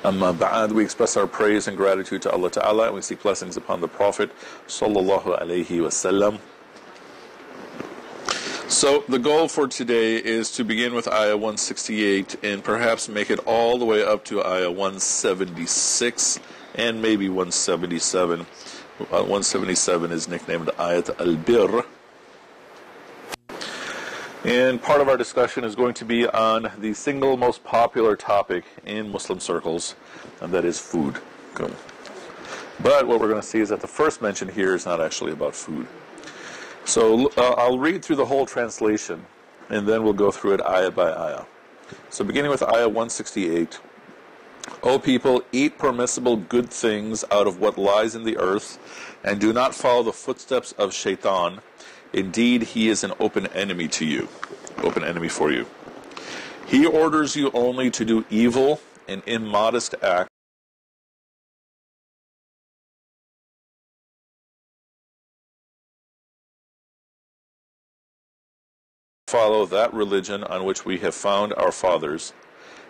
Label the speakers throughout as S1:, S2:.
S1: Amma ba'ad, we express our praise and gratitude to Allah Ta'ala, and we seek blessings upon the Prophet Sallallahu Alaihi Wasallam. So the goal for today is to begin with Ayah 168 and perhaps make it all the way up to Ayah 176 and maybe 177. 177 is nicknamed Ayat al-Bir. And part of our discussion is going to be on the single most popular topic in Muslim circles, and that is food. Good. But what we're going to see is that the first mention here is not actually about food. So I'll read through the whole translation, and then we'll go through it ayah by ayah. So beginning with Ayah 168, O people, eat permissible good things out of what lies in the earth, and do not follow the footsteps of Shaitan. Indeed, he is an open enemy to you, open enemy for you. He orders you only to do evil and immodest acts. Follow that religion on which we have found our fathers.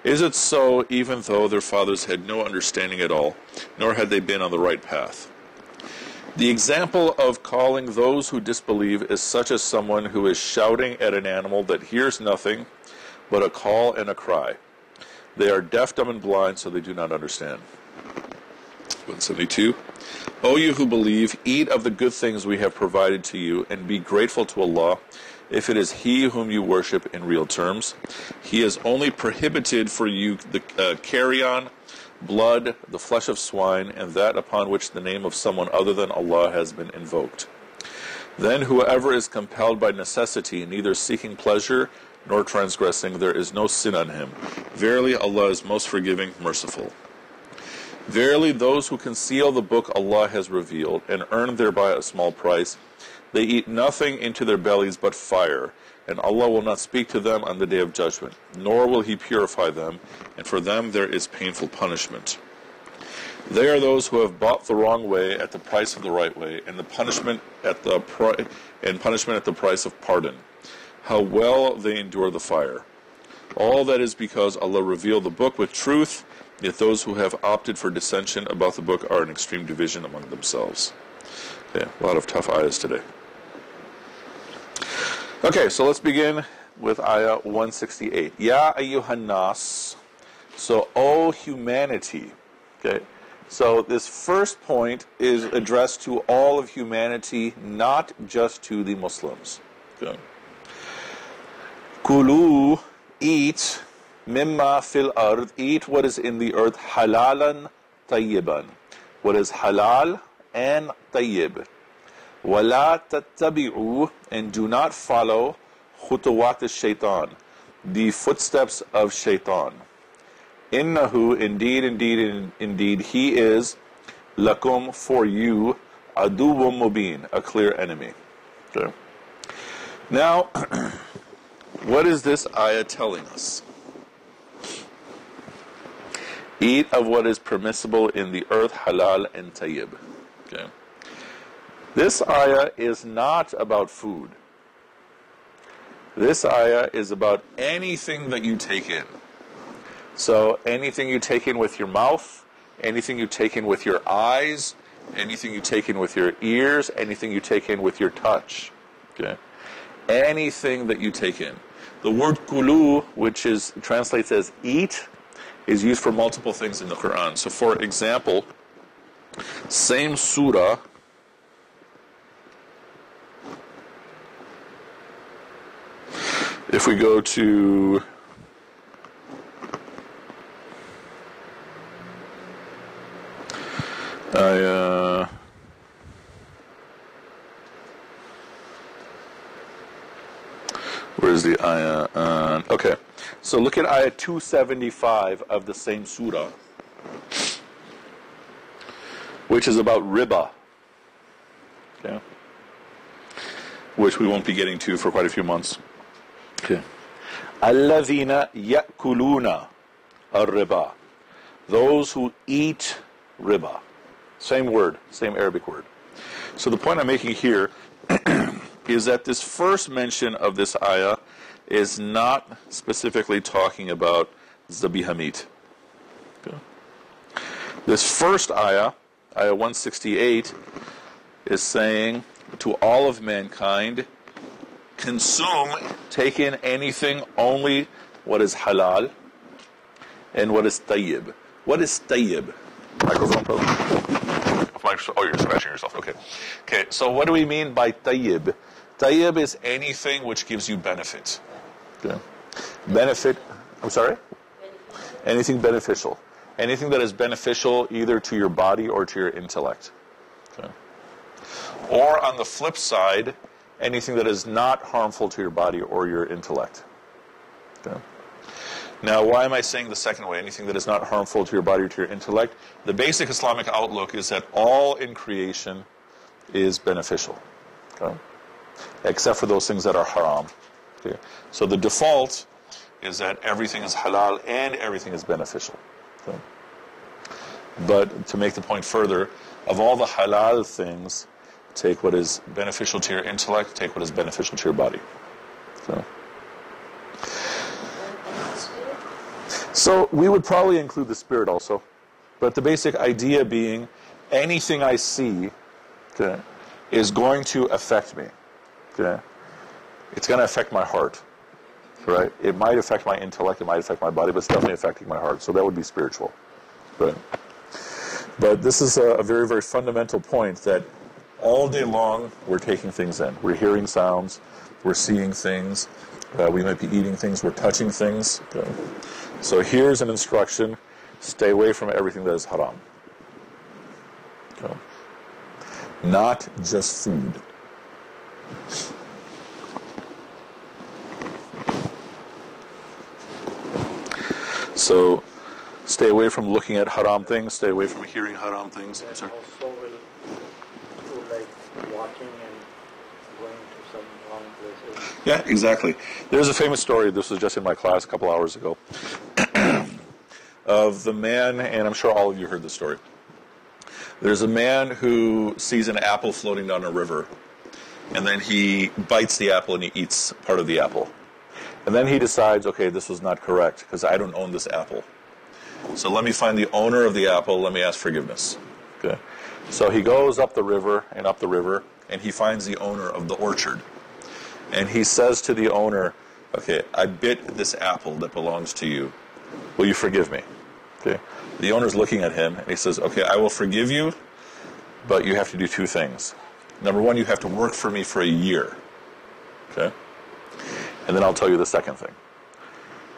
S1: Is it so, even though their fathers had no understanding at all, nor had they been on the right path? The example of calling those who disbelieve is such as someone who is shouting at an animal that hears nothing but a call and a cry. They are deaf, dumb, and blind, so they do not understand. 172. O you who believe, eat of the good things we have provided to you, and be grateful to Allah, if it is He whom you worship in real terms. He has only prohibited for you the carrion, blood, the flesh of swine, and that upon which the name of someone other than Allah has been invoked. Then whoever is compelled by necessity, neither seeking pleasure nor transgressing, there is no sin on him. Verily, Allah is most forgiving, merciful. Verily, those who conceal the book Allah has revealed, and earn thereby a small price, they eat nothing into their bellies but fire, and Allah will not speak to them on the day of judgment, nor will He purify them, and for them there is painful punishment. They are those who have bought the wrong way at the price of the right way, and punishment at the price of pardon. How well they endure the fire. All that is because Allah revealed the book with truth, yet those who have opted for dissension about the book are in extreme division among themselves. Okay, a lot of tough ayahs today. Okay, so let's begin with Ayah 168. Ya ayyuhan nas. So, O humanity. Okay, so this first point is addressed to all of humanity, not just to the Muslims. Okay. Kulu, eat, mimma fil ard, eat what is in the earth, halalan tayyiban. What is halal and tayyib. وَلَا تَتَّبِعُوا, and do not follow خُطُوَاتِ الشَّيْطَانِ, the footsteps of Shaitan. إِنَّهُ, indeed, he is lakum, for you, aduwwum mubin, a clear enemy. Okay. Now, what is this ayah telling us? Eat of what is permissible in the earth, halal and tayyib. Okay. This ayah is not about food. This ayah is about anything that you take in. So anything you take in with your mouth, anything you take in with your eyes, anything you take in with your ears, anything you take in with your touch. Okay? Anything that you take in. The word kulu, which translates as eat, is used for multiple things in the Quran. So for example, same surah, if we go to where's the ayah? Okay, so look at ayah 275 of the same surah, which is about riba. Okay, which we won't be getting to for quite a few months. Okay. الَّذِينَ يَأْكُلُونَ الرِّبَا. Those who eat riba. Same word, same Arabic word. So the point I'm making here is that this first mention of this ayah is not specifically talking about zabiha meat. Okay. This first ayah, ayah 168, is saying to all of mankind, consume, take in anything, only what is halal and what is tayyib. What is tayyib? Microphone, Prof? Oh, you're scratching yourself. Okay. Okay, so what do we mean by tayyib? Tayyib is anything which gives you benefit. Okay. Benefit, I'm sorry? Anything beneficial. Anything that is beneficial either to your body or to your intellect. Okay. Or on the flip side, anything that is not harmful to your body or your intellect. Okay. Now, why am I saying the second way, anything that is not harmful to your body or to your intellect? The basic Islamic outlook is that all in creation is beneficial, okay? Except for those things that are haram. Okay? So the default is that everything is halal and everything is beneficial. Okay? But to make the point further, of all the halal things, take what is beneficial to your intellect, take what is beneficial to your body. Okay? So we would probably include the spirit also, but the basic idea being anything I see, okay, is going to affect me. Okay? It's going to affect my heart. Right? It might affect my intellect, it might affect my body, but it's definitely affecting my heart. So that would be spiritual. Right? But this is a very, very fundamental point that all day long we're taking things in. We're hearing sounds, we're seeing things, we might be eating things, we're touching things. Okay? So here's an instruction: stay away from everything that is haram. Okay? Not just food. So stay away from looking at haram things, stay away from hearing haram things.
S2: And also will do like watching and going to some wrong places.
S1: Yeah, exactly. There's a famous story, this was just in my class a couple hours ago, of the man, and I'm sure all of you heard this story. There's a man who sees an apple floating down a river, and then he bites the apple and he eats part of the apple. And then he decides, okay, this was not correct, because I don't own this apple. So let me find the owner of the apple, let me ask forgiveness. Okay. So he goes up the river, and he finds the owner of the orchard. And he says to the owner, okay, I bit this apple that belongs to you. Will you forgive me? Okay. The owner's looking at him, and he says, okay, I will forgive you, but you have to do two things. Number one, you have to work for me for a year. Okay? And then I'll tell you the second thing.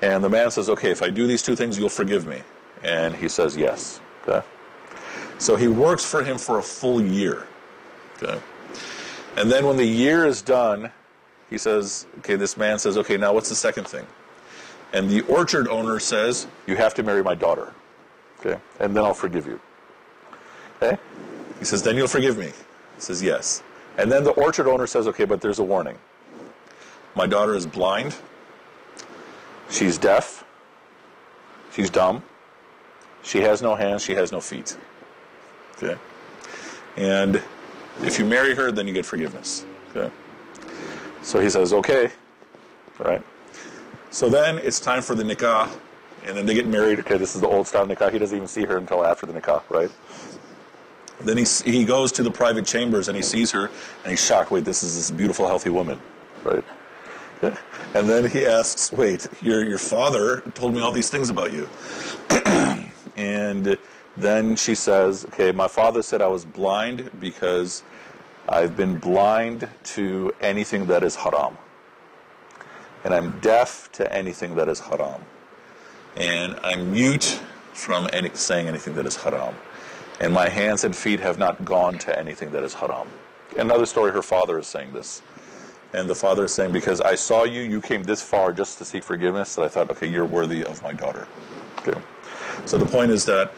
S1: And the man says, okay, if I do these two things, you'll forgive me. And he says, yes. Okay? So he works for him for a full year. Okay? And then when the year is done, he says, okay, this man says, okay, now what's the second thing? And the orchard owner says, you have to marry my daughter. Okay? And then I'll forgive you. Okay? He says, then you'll forgive me. He says, yes. And then the orchard owner says, okay, but there's a warning. My daughter is blind. She's deaf. She's dumb. She has no hands. She has no feet. Okay? And if you marry her, then you get forgiveness. Okay? So he says, okay. All right. So then it's time for the nikah. And then they get married. Okay, this is the old style nikah. He doesn't even see her until after the nikah, right? Then he goes to the private chambers and he sees her and he's shocked. Wait, this is this beautiful, healthy woman, right? Okay. And then he asks, wait, your father told me all these things about you. And then she says, okay, my father said I was blind because I've been blind to anything that is haram. And I'm deaf to anything that is haram. And I'm mute from saying anything that is haram. And my hands and feet have not gone to anything that is haram. Another story, her father is saying this. And the father is saying, because I saw you, you came this far just to seek forgiveness, that I thought, okay, you're worthy of my daughter. Okay. So the point is that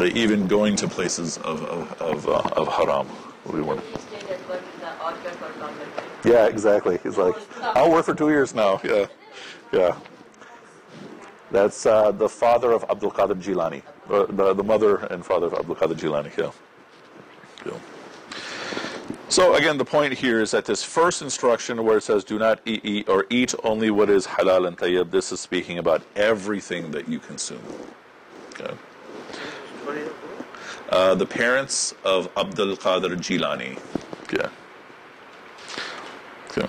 S1: even going to places of haram, we weren't. Yeah, exactly. He's like, I'll work for 2 years now. Yeah, yeah. That's the father of Abdul Qadir Jilani, the mother and father of Abdul Qadir Jilani. Yeah. Yeah. So again, the point here is that this first instruction where it says do not eat or eat only what is halal and tayyib, this is speaking about everything that you consume. Okay. The parents of Abdul Qadir Jilani. Okay. Okay.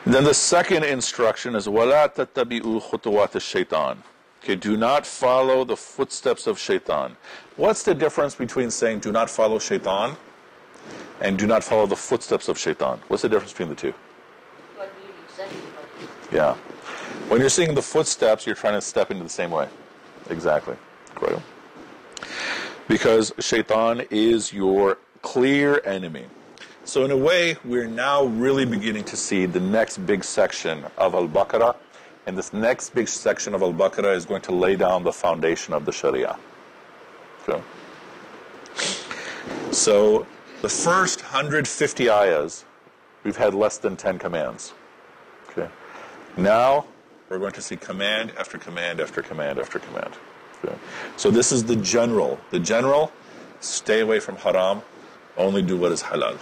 S1: Then the second instruction is وَلَا تَتَّبِئُوا خُطُوَاتِ الشَّيْطَانِ. Okay, do not follow the footsteps of shaitan. What's the difference between saying do not follow shaitan and do not follow the footsteps of shaitan? What's the difference between the two? Yeah. When you're seeing the footsteps, you're trying to step into the same way. Exactly. Correct. Because shaitan is your clear enemy. So in a way, we're now really beginning to see the next big section of Al-Baqarah, and this next big section of Al-Baqarah is going to lay down the foundation of the Sharia. Okay. So the first 150 ayahs, we've had less than 10 commands. Okay. Now, we're going to see command after command after command after command. Okay. So this is the general. The general, stay away from haram, only do what is halal.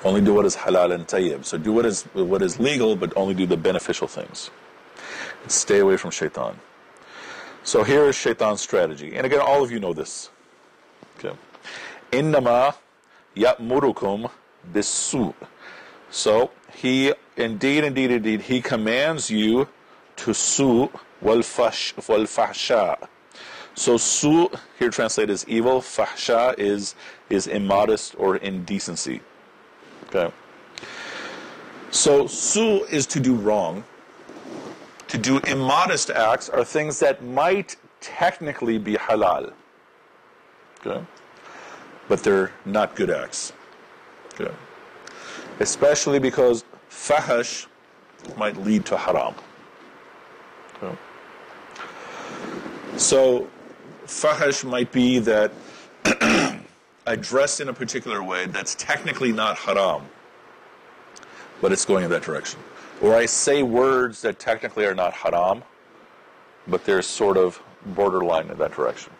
S1: Only do what is halal and tayyib. So do what is legal, but only do the beneficial things. And stay away from shaitan. So here is shaitan's strategy. And again, all of you know this. Okay. Innama ya'murukum bis-su'. So he, indeed, he commands you to su' wal-fahsha. So su' here translated as evil, fahsha is immodest or indecency. Okay. So su' is to do wrong. To do immodest acts are things that might technically be halal. Okay. But they're not good acts. Okay. Especially because fahash might lead to haram. Okay. So fahash might be that I dress in a particular way that's technically not haram, but it's going in that direction. Or I say words that technically are not haram, but they're sort of borderline in that direction.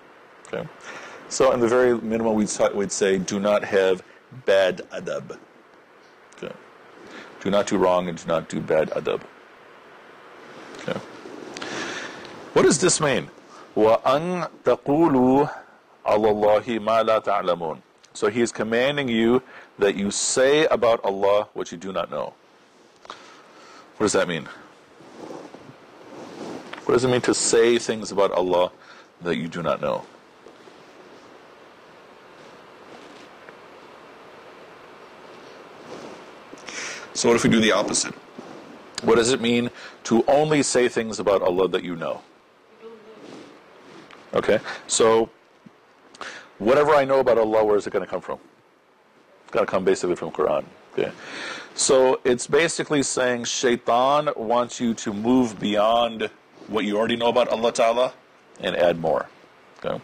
S1: Okay. So in the very minimum, we'd say do not have bad adab. Okay. Do not do wrong and do not do bad adab. Okay. What does this mean? وَأَن تَقُولُوا عَلَى اللَّهِ مَا لَا تَعْلَمُونَ. So he is commanding you that you say about Allah what you do not know. What does that mean? What does it mean to say things about Allah that you do not know? So what if we do the opposite? What does it mean to only say things about Allah that you know? Okay, so whatever I know about Allah, where is it going to come from? It's got to come basically from Quran. Okay, so it's basically saying Shaitan wants you to move beyond what you already know about Allah Ta'ala and add more. Okay,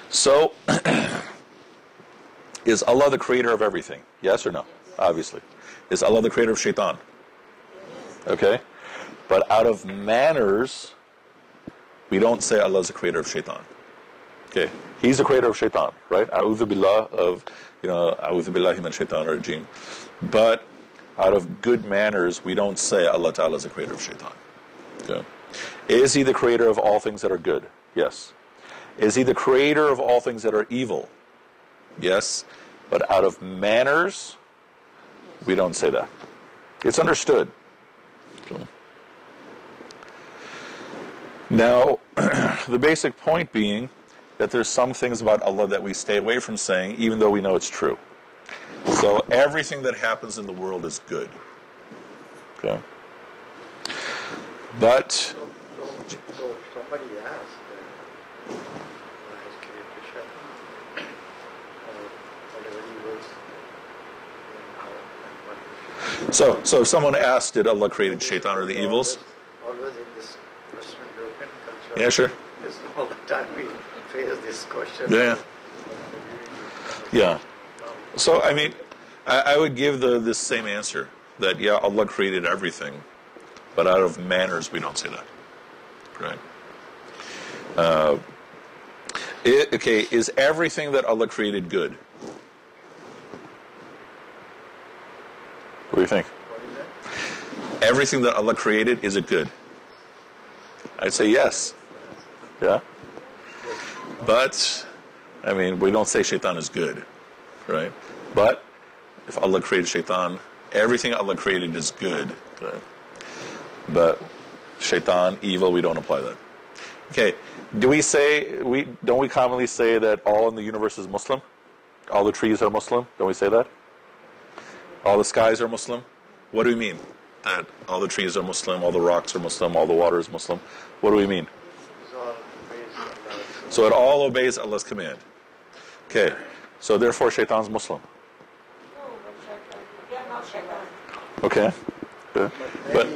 S1: so is Allah the creator of everything? Yes or no? Obviously. Is Allah the creator of Shaitan? Okay, but out of manners, we don't say Allah is the creator of Shaitan. Okay, He's the creator of Shaitan, right? A'udhu billah of, A'udhu billahi min shaitan rajim. But out of good manners, we don't say Allah Ta'ala is the creator of Shaitan. Okay, is He the creator of all things that are good? Yes. Is He the creator of all things that are evil? Yes. But out of manners, we don't say that. It's understood. Okay. Now, the basic point being that there's some things about Allah that we stay away from saying, even though we know it's true. So everything that happens in the world is good. Okay. But
S2: So somebody asked, why is created Shaitan? Whatever he was, and
S1: so if someone asked, did Allah created Shaitan or the evils?
S2: Always in this Western European culture.
S1: Yeah, sure.
S2: It's all the time we face this question.
S1: Yeah. Yeah. So, I mean, I would give this same answer, that, yeah, Allah created everything, but out of manners, we don't say that. Right? Okay, is everything that Allah created good? What do you think?
S2: What is that?
S1: Everything that Allah created, is it good? I'd say yes. Yeah? But, I mean, we don't say shaitan is good, right? But if Allah created shaitan, everything Allah created is good. Right? But shaitan, evil, we don't apply that. Okay, don't we commonly say that all in the universe is Muslim? All the trees are Muslim? Don't we say that? All the skies are Muslim? What do we mean? That all the trees are Muslim, all the rocks are Muslim, all the water is Muslim? What do we mean? So it all obeys Allah's command. Okay, so therefore shaitan's Muslim. Okay.
S2: But maybe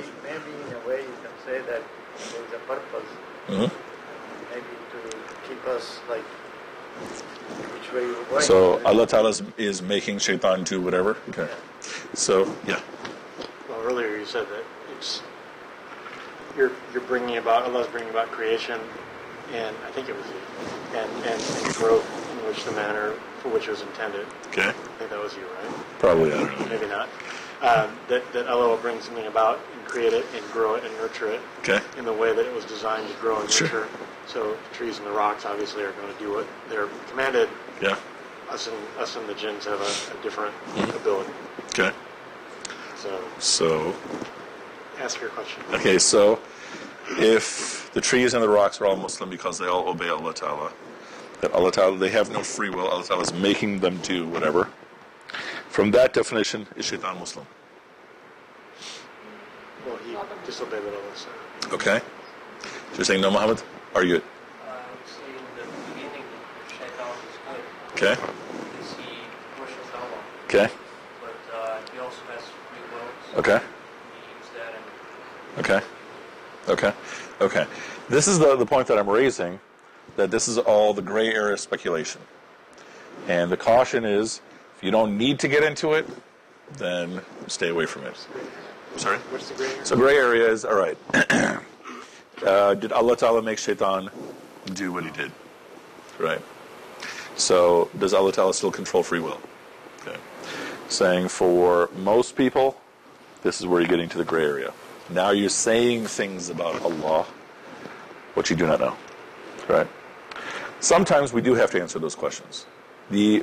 S2: in a way you can say that there's a purpose. Maybe to keep us like which way we're going.
S1: So Allah Ta'ala is making shaitan do whatever? Okay. So, yeah.
S3: Well, earlier you said that it's you're bringing about, Allah's bringing about creation, and I think it was you, and growth in which the manner for which it was intended.
S1: Okay.
S3: I think that was you, right?
S1: Probably, I don't know.
S3: Maybe not. That Allah will bring something about and create it and grow it and nurture it in the way that it was designed to grow and nurture.
S1: Sure.
S3: So the trees and the rocks obviously are going to do what they're commanded.
S1: Yeah.
S3: Us and the jinns have a different ability.
S1: Okay. So,
S3: Ask your question.
S1: okay, so if the trees and the rocks are all Muslim because they all obey Allah Ta'ala, that Allah Ta'ala, they have no free will, Allah Ta'ala is making them do whatever. From that definition, is shaitan Muslim?
S3: Well, he disobeyed what Allah said.
S1: Okay. So you're saying no, Muhammad? Argue it.
S4: I would say in the beginning, shaitan is good.
S1: Okay.
S4: Because he worships Allah.
S1: Okay.
S4: But he also has free will. So
S1: Okay.
S4: he used that and
S1: Okay. Okay. Okay. This is the point that I'm raising, that this is all the gray area speculation. And the caution is, if you don't need to get into it, then stay away from it. Sorry?
S3: What's the gray area?
S1: So gray area is, all right, did Allah Ta'ala make shaitan do what he did? Right. So does Allah Ta'ala still control free will? Okay. Saying for most people, this is where you're getting to the gray area. Now you're saying things about Allah, what you do not know. Right. Sometimes we do have to answer those questions.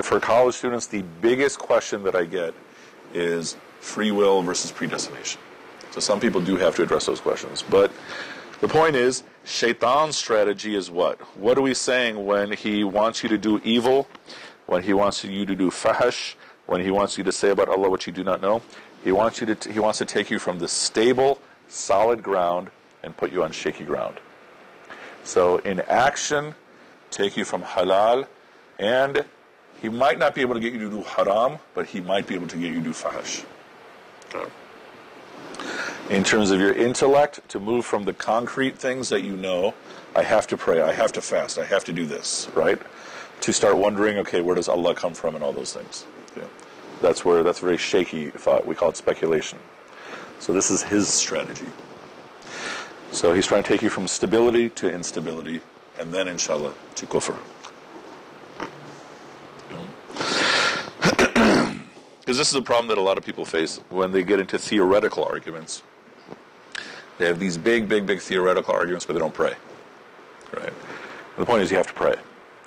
S1: For college students, the biggest question that I get is free will versus predestination. So some people do have to address those questions. But the point is, shaitan's strategy is what? What are we saying when he wants you to do evil, when he wants you to do fahash, when he wants you to say about Allah what you do not know? He wants to take you from the stable, solid ground and put you on shaky ground. So in action, take you from halal, and he might not be able to get you to do haram, but he might be able to get you to do fahash. Okay. In terms of your intellect, to move from the concrete things that you know, I have to pray, I have to fast, I have to do this, right? To start wondering, okay, where does Allah come from and all those things. Okay. That's a very shaky thought. We call it speculation. So this is his strategy. So he's trying to take you from stability to instability, and then, inshallah, to kufr. Because this is a problem that a lot of people face when they get into theoretical arguments. They have these big theoretical arguments, but they don't pray. Right? And the point is you have to pray.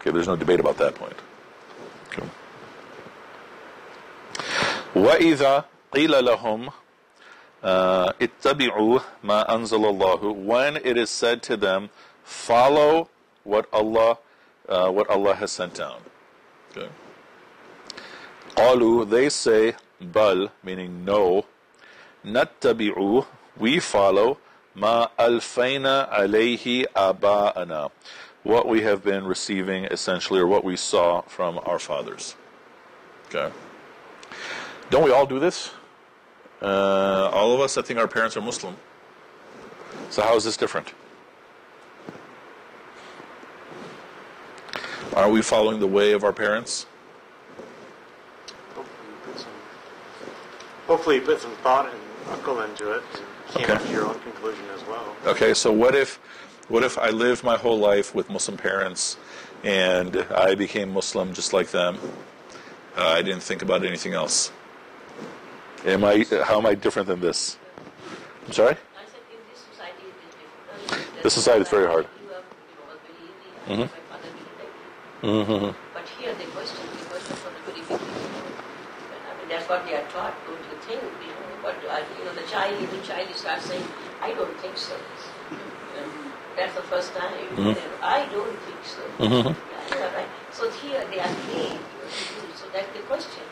S1: Okay, there's no debate about that point. Okay. وَإِذَا قِيلَ لَهُمْ اتَّبِعُوا مَا أَنزَلَ اللَّهُ. When it is said to them, follow what Allah has sent down. Okay. قالوا, they say, bal, meaning no, nattabi'u, we follow, ma alfayna alayhi aba'ana, what we have been receiving essentially, or what we saw from our fathers. Okay. Don't we all do this? All of us, I think our parents are Muslim. So how is this different? Are we following the way of our parents?
S3: Hopefully you put some thought and akal into it and came to your own conclusion as well.
S1: Okay, so what if I lived my whole life with Muslim parents and I became Muslim just like them? I didn't think about anything else. How am I different than this? I'm sorry?
S5: I said in this society it is different.
S1: This society is very hard.
S5: You have, a belief, my father did like But here they question for the purification. I mean, that's what they are taught, don't you think? But the child, even child, starts saying, I don't think so. That's the first time. I don't think so. Right? So here they are trained. So that's the question.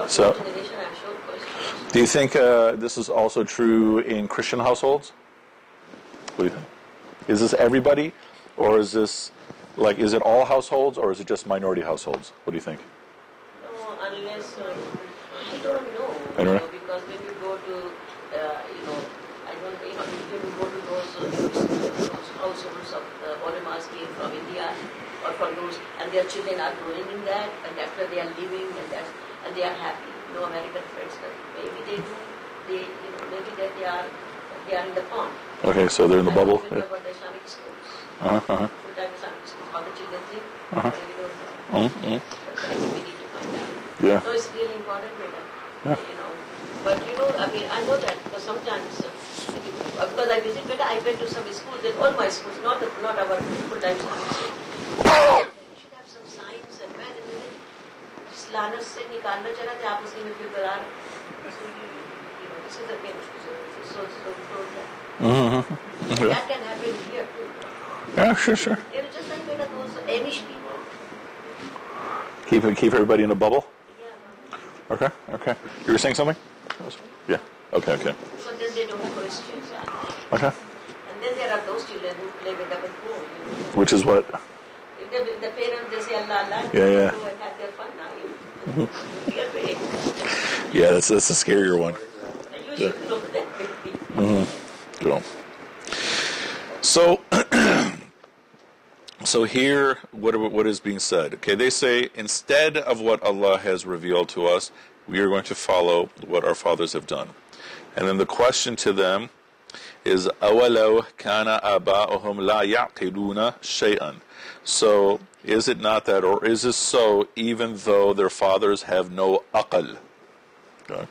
S1: So,
S5: generation, I'm sure questions.
S1: do you think this is also true in Christian households? What do you think? Is this everybody, or is this is it all households, or is it just minority households? What do you think?
S5: No, unless I don't know.
S1: I don't know.
S5: Because when you go to I don't when you go to those households of the Oremas came from India or from those, and their children are growing in that, and that's where they are living, and they are happy. No American friends. Maybe they do. Maybe that they are in the pond.
S1: Okay, so they're in the bubble.
S5: I don't know about the Islamic schools.
S1: Uh-huh.
S5: Full-time Islamic schools. How the children think.
S1: Uh-huh.
S5: We don't know.
S1: Mm-hmm.
S5: But I think we need to find out.
S1: Yeah.
S5: So it's really important, Brenda.
S1: Yeah.
S5: But I know that because sometimes because I visit Brenda, I went to some schools, and all my schools, not our full-time Islamic schools. We should have some signs and when जिस लानत से निकालना चाह रहा थे आप उसी में फिर करार this is the main so that can happen here too.
S1: Yeah, sure.
S5: Just like when those Amish people.
S1: Keep everybody in a bubble.
S5: Yeah.
S1: Okay. You were saying something? Yeah. Okay.
S5: So then they don't have questions.
S1: Okay.
S5: And then there are those children who play with double phone.
S1: Which is what?
S5: The parents, they say Allah, Allah.
S1: Yeah.
S5: Go and have their fun now.
S1: Yeah, that's a scarier one.
S5: You should look that way.
S1: Cool. So here, what is being said? Okay, they say instead of what Allah has revealed to us, we are going to follow what our fathers have done. And then the question to them is أَوَلَوْ كَانَ آبَاؤُهُمْ لَا يَعْقِلُونَ شَيْئًا. So is it not that, or is this so even though their fathers have no aql? Okay.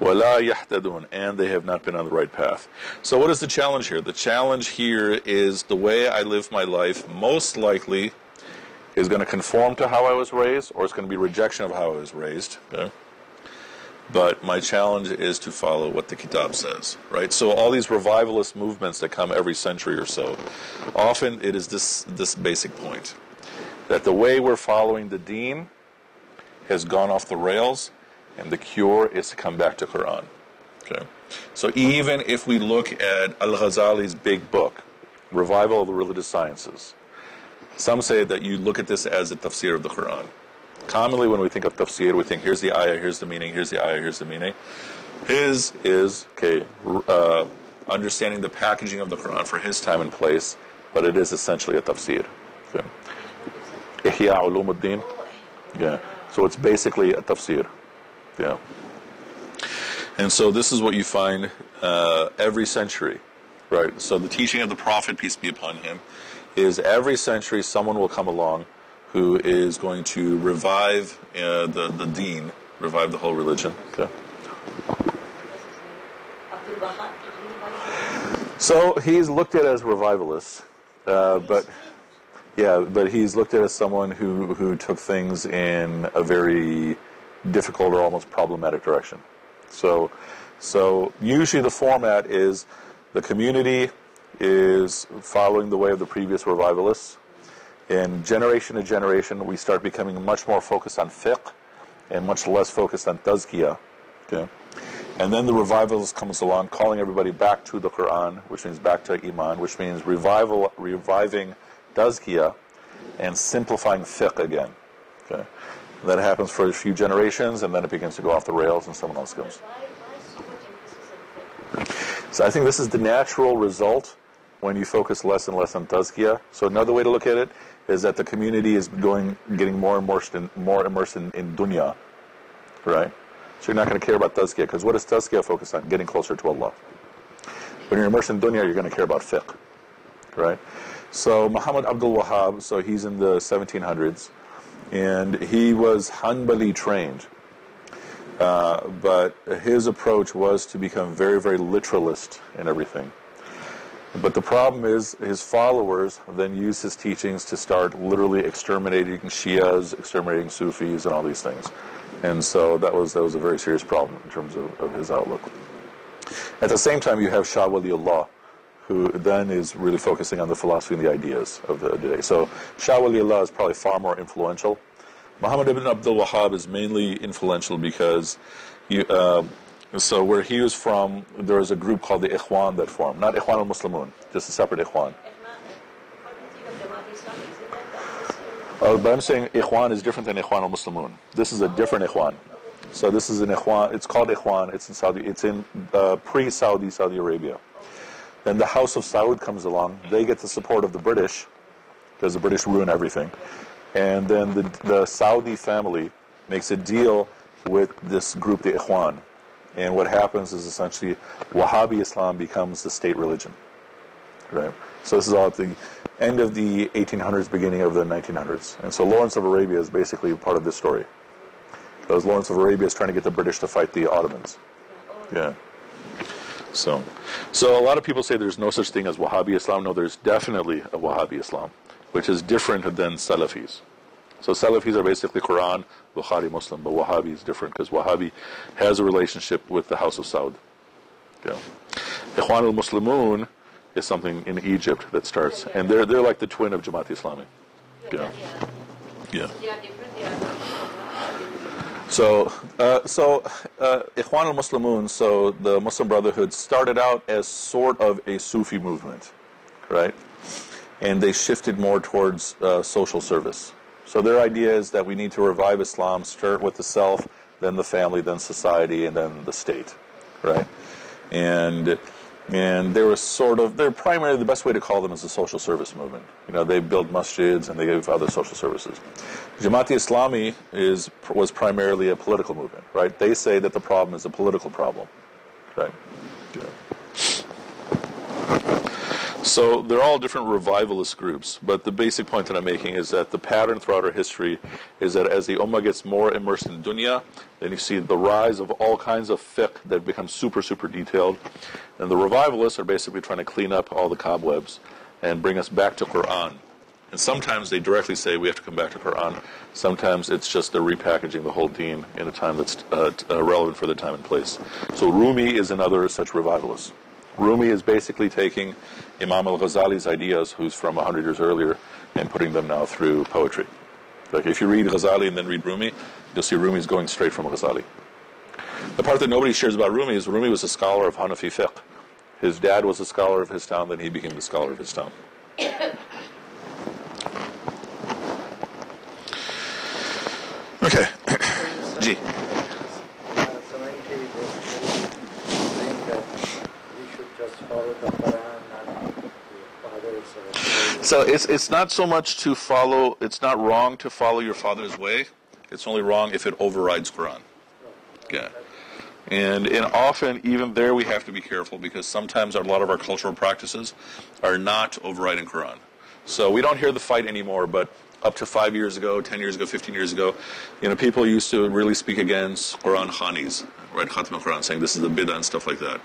S1: وَلَا يَحْتَدُونَ, and they have not been on the right path. So what is the challenge here? The challenge here is the way I live my life most likely is going to conform to how I was raised, or it's going to be rejection of how I was raised. Okay? But my challenge is to follow what the Kitab says, right? So all these revivalist movements that come every century or so, often it is this basic point, that the way we're following the deen has gone off the rails, and the cure is to come back to Quran. Okay? So even if we look at Al-Ghazali's big book, Revival of the Religious Sciences, some say that you look at this as a tafsir of the Quran. Commonly when we think of tafsir, we think here's the ayah, here's the meaning, here's the ayah, here's the meaning. His is, understanding the packaging of the Quran for his time and place, but it is essentially a tafsir. Okay. Ihya Ulumuddin. Yeah. So it's basically a tafsir. Yeah. And so this is what you find every century, right? So the teaching of the Prophet, peace be upon him, is every century someone will come along who is going to revive the deen, revive the whole religion. Okay. So he's looked at as revivalist, but he's looked at as someone who took things in a very difficult or almost problematic direction. So usually the format is the community is following the way of the previous revivalists. And generation to generation, we start becoming much more focused on fiqh and much less focused on tazkiyah. Okay? And then the revivalist comes along, calling everybody back to the Quran, which means back to Iman, which means reviving tazkiyah and simplifying fiqh again. Okay? And that happens for a few generations, and then it begins to go off the rails, and someone else comes.
S5: Why so much emphasis on fiqh?
S1: So I think this is the natural result when you focus less and less on tazkiyah. So another way to look at it is that the community is getting more immersed in dunya, right? So you're not going to care about tazkiyah, because what does tazkiyah focus on? Getting closer to Allah. When you're immersed in dunya, you're going to care about fiqh, right? So Muhammad Abdul Wahhab, so he's in the 1700s, and he was Hanbali trained, but his approach was to become very, very literalist in everything. But the problem is his followers then use his teachings to start literally exterminating Shias, exterminating Sufis, and all these things. And so that was a very serious problem in terms of his outlook. At the same time, you have Shah Waliullah, who then is really focusing on the philosophy and the ideas of the day. So Shah Waliullah is probably far more influential. Muhammad ibn Abdul Wahhab is mainly influential because so where he was from, there was a group called the Ikhwan that formed. Not Ikhwan al-Muslimun, just a separate Ikhwan. But I'm saying Ikhwan is different than Ikhwan al-Muslimun. This is a different Ikhwan. So this is an Ikhwan, it's called Ikhwan, it's in pre-Saudi Saudi Arabia. Then the House of Saud comes along, they get the support of the British, because the British ruin everything. And then the Saudi family makes a deal with this group, the Ikhwan. And what happens is essentially Wahhabi Islam becomes the state religion. Right? So this is all at the end of the 1800s, beginning of the 1900s. And so Lawrence of Arabia is basically part of this story. Because Lawrence of Arabia is trying to get the British to fight the Ottomans. Yeah. So a lot of people say there's no such thing as Wahhabi Islam. No, there's definitely a Wahhabi Islam, which is different than Salafis. So Salafis are basically Quran, Bukhari, Muslim, but Wahhabi is different because Wahhabi has a relationship with the House of Saud. Yeah. Ikhwan al-Muslimun is something in Egypt that starts, and they're like the twin of Jamaat Islami. Yeah. Yeah. So Ikhwan al-Muslimun, so the Muslim Brotherhood started out as sort of a Sufi movement, right? And they shifted more towards social service. So their idea is that we need to revive Islam, start with the self, then the family, then society, and then the state, right? And they're primarily, the best way to call them is a social service movement. You know, they build masjids and they give other social services. Jamaat Islami was primarily a political movement, right? They say that the problem is a political problem, right? Yeah. So they're all different revivalist groups, but the basic point that I'm making is that the pattern throughout our history is that as the Ummah gets more immersed in dunya, then you see the rise of all kinds of fiqh that become super, super detailed. And the revivalists are basically trying to clean up all the cobwebs and bring us back to Quran. And sometimes they directly say we have to come back to Quran. Sometimes it's just they're repackaging the whole deen in a time that's relevant for the time and place. So Rumi is another such revivalist. Rumi is basically taking Imam al-Ghazali's ideas, who's from 100 years earlier, and putting them now through poetry. Like if you read Ghazali and then read Rumi, you'll see Rumi's going straight from Ghazali. The part that nobody shares about Rumi is Rumi was a scholar of Hanafi fiqh. His dad was a scholar of his town, then he became the scholar of his town. Okay. G.
S2: So many people think that we should just follow the Quran and the fathers.
S1: So it's not so much to follow, it's not wrong to follow your father's way. It's only wrong if it overrides Quran. Yeah. And often, even there, we have to be careful because sometimes a lot of our cultural practices are not overriding Quran. So we don't hear the fight anymore, but up to 5 years ago, 10 years ago, 15 years ago, people used to really speak against Quran Khanis, right? Khatm al-Quran, saying this is a bid'ah and stuff like that.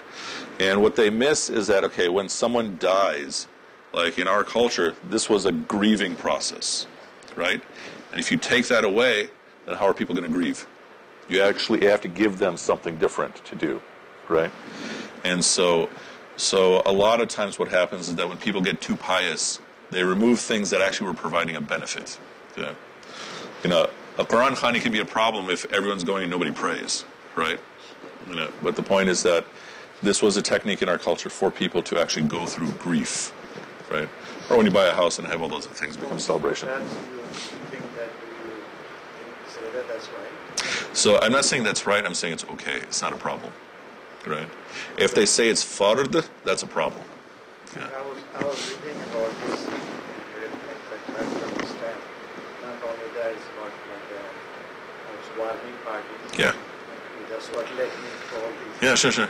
S1: And what they miss is that, okay, when someone dies, like in our culture, this was a grieving process, right? And if you take that away, then how are people going to grieve? You actually have to give them something different to do, right? And so a lot of times what happens is that when people get too pious, they remove things that actually were providing a benefit. Yeah. A Quran Khani can be a problem if everyone's going and nobody prays, right? But the point is that this was a technique in our culture for people to actually go through grief, right? Or when you buy a house and have all those things become celebration.
S2: You think that you say that that's right?
S1: So I'm not saying that's right, I'm saying it's okay. It's not a problem, right? If they say it's fard, that's a problem. Yeah.
S2: I was reading about this I tried to understand. Not only that, it's about like warming parties.
S1: Yeah.
S2: That's what led me to all these.
S1: Yeah, sure.
S2: And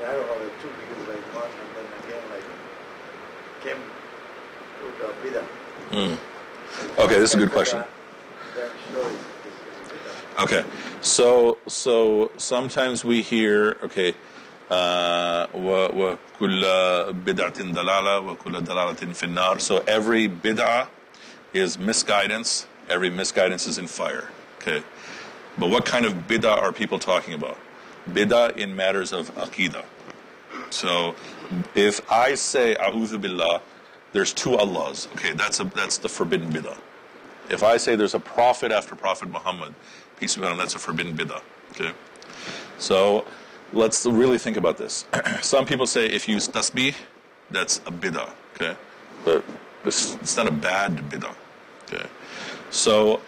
S2: I don't know, two people like one, and then again came to the Bida.
S1: Okay, this is a good question.
S2: That shows this is Bida.
S1: Okay, so sometimes we hear, okay, وكل بدعة ضلالة وكل ضلالة في النار. So every bid'ah is misguidance. Every misguidance is in fire. Okay. But what kind of bid'ah are people talking about? Bid'ah in matters of aqidah. So if I say a'udhu billah, there's two Allahs. Okay, that's the forbidden bid'ah. If I say there's a prophet after Prophet Muhammad, peace be upon him, that's a forbidden bid'ah. Okay. So let's really think about this. Some people say if you use tasbih, that's a bid'ah. Okay. But it's not a bad bid'ah. Okay. So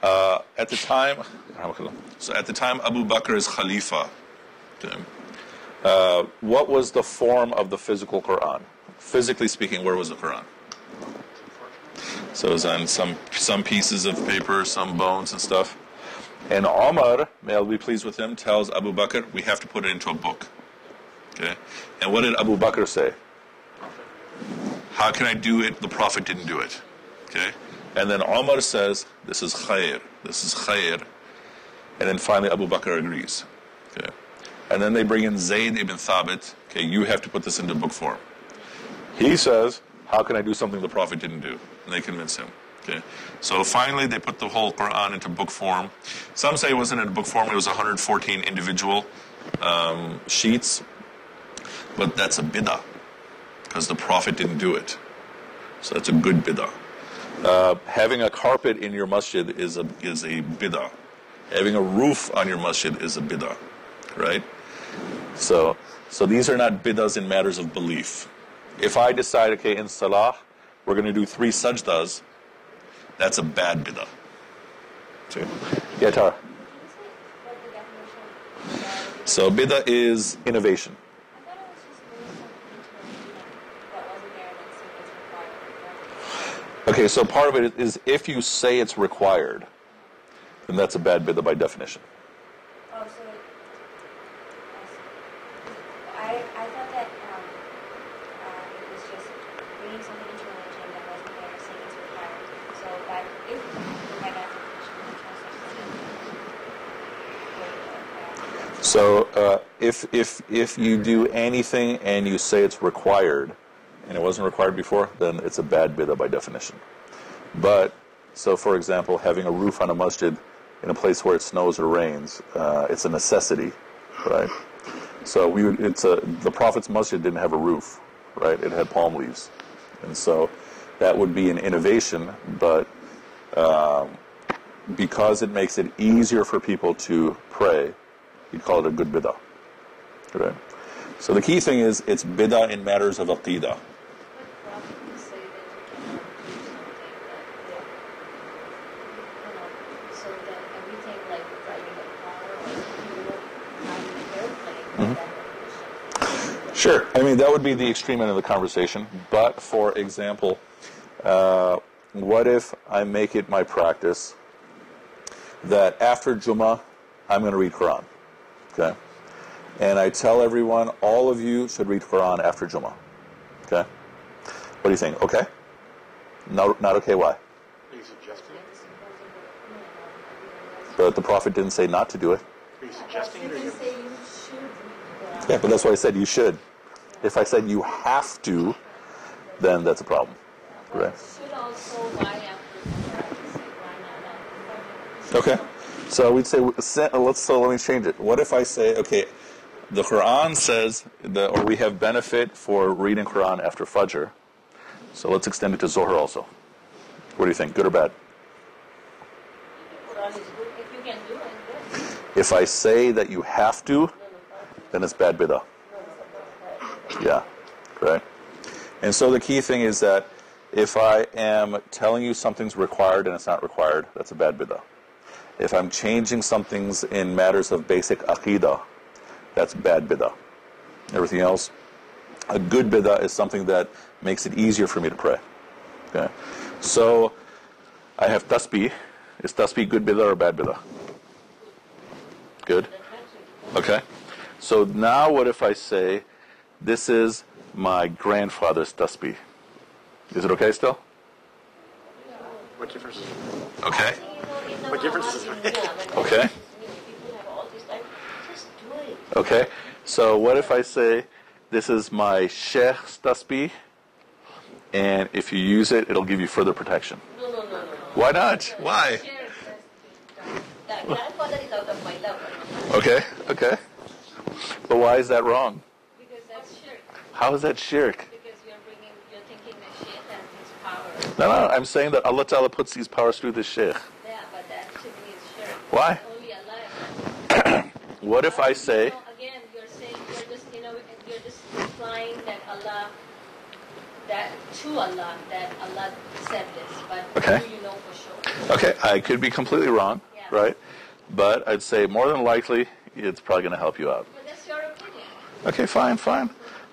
S1: at the time Abu Bakr is Khalifa. Okay. What was the form of the physical Quran? Physically speaking, where was the Quran? So it was on some pieces of paper, some bones and stuff. And Omer, may Allah be pleased with him, tells Abu Bakr, we have to put it into a book. Okay. And what did Abu Bakr say? How can I do it? The Prophet didn't do it. Okay. And then Omer says, this is khair. This is khair. And then finally Abu Bakr agrees. Okay. And then they bring in Zayd ibn Thabit. Okay, you have to put this into book form. He says, how can I do something the Prophet didn't do? And they convince him. Okay. So finally they put the whole Quran into book form. Some say it wasn't in book form, it was 114 individual sheets. But that's a bid'ah. Because the Prophet didn't do it. So that's a good bid'ah. Having a carpet in your masjid is a bid'ah. Having a roof on your masjid is a bid'ah. Right? So these are not bid'ahs in matters of belief. If I decide, okay, in salah, we're going to do 3 sajdas, that's a bad bid'ah. See? Yeah, Tara. So bid'ah is innovation. Okay, so part of it is if you say it's required, then that's a bad bid'ah by definition.
S6: Oh, so I thought that it was just bringing something into religion that wasn't there, saying it's required. So that if by definition,
S1: So if you do anything and you say it's required, and it wasn't required before, then it's a bad bid'ah by definition. But, so for example, having a roof on a masjid in a place where it snows or rains, it's a necessity, right? So the Prophet's masjid didn't have a roof, right? It had palm leaves. And so that would be an innovation, but because it makes it easier for people to pray, you'd call it a good bid'ah, right? So the key thing is, it's bid'ah in matters of aqidah. Sure. I mean, that would be the extreme end of the conversation. But, for example, what if I make it my practice that after Jummah, I'm going to read Quran, okay? And I tell everyone, all of you should read Quran after Jummah, okay? What do you think? Okay? No, not okay. Why?
S3: Are you suggesting it?
S1: But the Prophet didn't say not to do it.
S3: Are you suggesting it? Or you...
S1: Yeah, but that's why I said you should. If I said you have to, then that's a problem, right?
S5: Should also why after
S1: Okay. So we'd say, let me change it. What if I say, okay, the Quran says, or we have benefit for reading Quran after Fajr, so let's extend it to Zohar also. What do you think, good or bad?
S5: Quran is good. If you can do it, good.
S1: If I say that you have to, then it's bad bid'ah. Yeah, right? And so the key thing is that if I am telling you something's required and it's not required, that's a bad bid'ah. If I'm changing some things in matters of basic aqidah, that's bad bid'ah. Everything else, a good bid'ah is something that makes it easier for me to pray. Okay? So, I have tasbih. Is tasbih good bid'ah or bad bid'ah? Good? Okay. So now what if I say, this is my grandfather's tasbih? Is it okay still?
S3: What difference?
S1: Okay.
S3: What difference does it make?
S1: Okay. Okay. So what if I say, this is my Sheikh's tasbih, and if you use it, it'll give you further protection?
S5: No.
S1: Why not? Why?
S5: The grandfather is out of my love.
S1: Okay. But why is that wrong?
S6: Because that's shirk.
S1: How is that shirk?
S6: Because you're thinking that shaitan has power.
S1: No, I'm saying that Allah Ta'ala puts these powers through the Sheikh.
S6: Yeah, but that to me is shirk.
S1: Why?
S6: Only Allah.
S1: What if I say,
S6: Again, you're saying you're just implying that Allah, that Allah said this, but
S1: Okay.
S6: do you know for sure?
S1: okay, I could be completely wrong,
S6: Yeah.
S1: right? But I'd say more than likely, it's probably going to help you out.
S6: But that's your opinion.
S1: Okay, fine.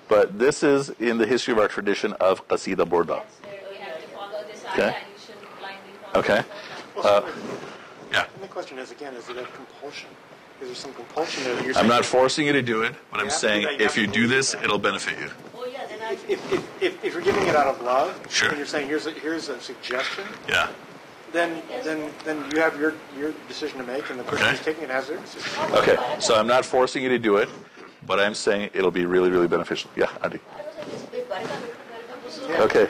S1: But this is in the history of our tradition of Qasida Burda.
S6: That's where we have to follow this
S1: Okay.
S6: ayah, and you shouldn't blindly follow
S1: Okay.
S6: this ayah.
S3: Well,
S1: Yeah.
S3: and the question is, again, is it a compulsion? Is there some compulsion there that you're
S1: I'm
S3: saying?
S1: not forcing you to do it, but I'm
S3: You have to
S1: saying
S3: do that, you
S1: if
S3: have
S1: you
S3: to
S1: do
S3: believe
S1: this,
S3: that.
S1: it'll benefit you.
S5: Oh yeah, then I.
S3: If you're giving it out of love,
S1: Sure.
S3: and you're saying here's a suggestion,
S1: Yeah.
S3: then you have your decision to make, and the person
S1: Okay.
S3: who's taking it has their decision.
S1: Okay, so I'm not forcing you to do it, but I'm saying it'll be really, really beneficial. Yeah, Adi. Okay.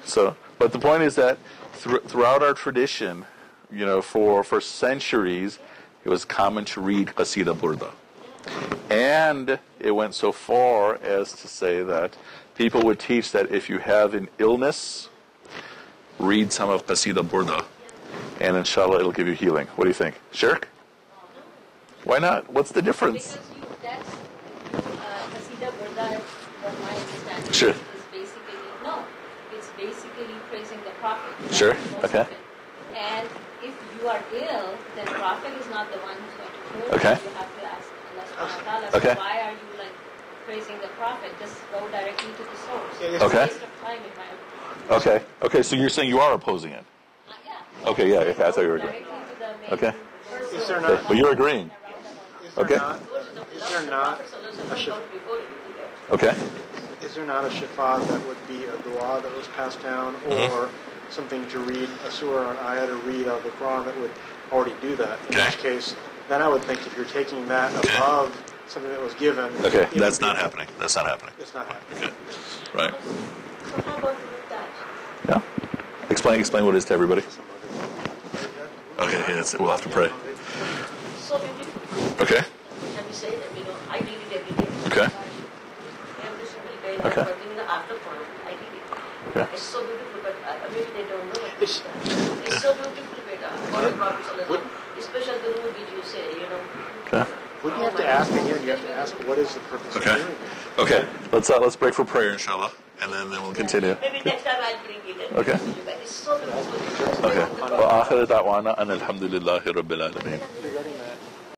S1: So, but the point is that throughout our tradition, for centuries, it was common to read Qasida Burda. And it went so far as to say that people would teach that if you have an illness, read some of Qasida Burda, and inshallah it'll give you healing. What do you think? Shirk? Why not? What's the difference?
S6: Because that's Qasida Burda, from my understanding,
S1: Sure.
S6: it's basically praising the Prophet.
S1: Sure,
S6: Most
S1: okay.
S6: of it. And if you are ill, then Prophet is not the one who's going to cure
S1: Okay.
S6: you. You have to ask Allah subhanahu wa ta'ala.
S1: Okay.
S6: So why are you praising the Prophet? Just go directly to the source.
S3: Yeah,
S6: It's
S1: Okay.
S6: a waste of time in my opinion.
S1: Okay, so you're saying you are opposing it.
S6: Yeah.
S1: Okay, yeah, I thought you were
S6: Directly
S1: agreeing.
S6: to the main
S1: Okay.
S6: source.
S3: Is there
S1: Okay,
S3: not?
S1: but you're agreeing.
S3: Is there
S1: Okay.
S3: not? Is there not a shifa?
S1: Okay.
S3: Is there not a shifa that would be a dua that was passed down, or something to read a surah or an ayah to read out of the Quran that would already do that? In
S1: Okay.
S3: which case, then I would think if you're taking that above something that was given,
S1: Okay,
S3: it would
S1: that's
S3: be-
S1: not happening. That's not happening.
S3: It's not happening.
S1: Okay, right.
S5: So how about with that?
S1: Yeah. Explain what it is to everybody. Okay, yeah, we'll have to pray.
S5: So beautiful.
S1: Okay.
S5: Can we say that, I read it every day.
S1: Okay.
S5: Every single day,
S1: Okay.
S5: but in the after Quran, I read it.
S1: Okay.
S5: It's so beautiful, but maybe they don't know it.
S3: It's-
S5: It's so beautiful, beta. What a Prophet Sallallahu especially the rule did you say,
S1: Okay.
S3: Wouldn't you have to ask again? You have to ask what is the purpose
S1: Okay.
S3: of doing it?
S1: Okay. Let's break for prayer, inshallah, and then we'll continue.
S5: Maybe next time I'll bring it. And
S1: Okay.
S5: bring it back. It's so beautiful.
S1: Okay. وآخر دعوانا أن الحمد لله رب العالمين.
S3: Regarding that,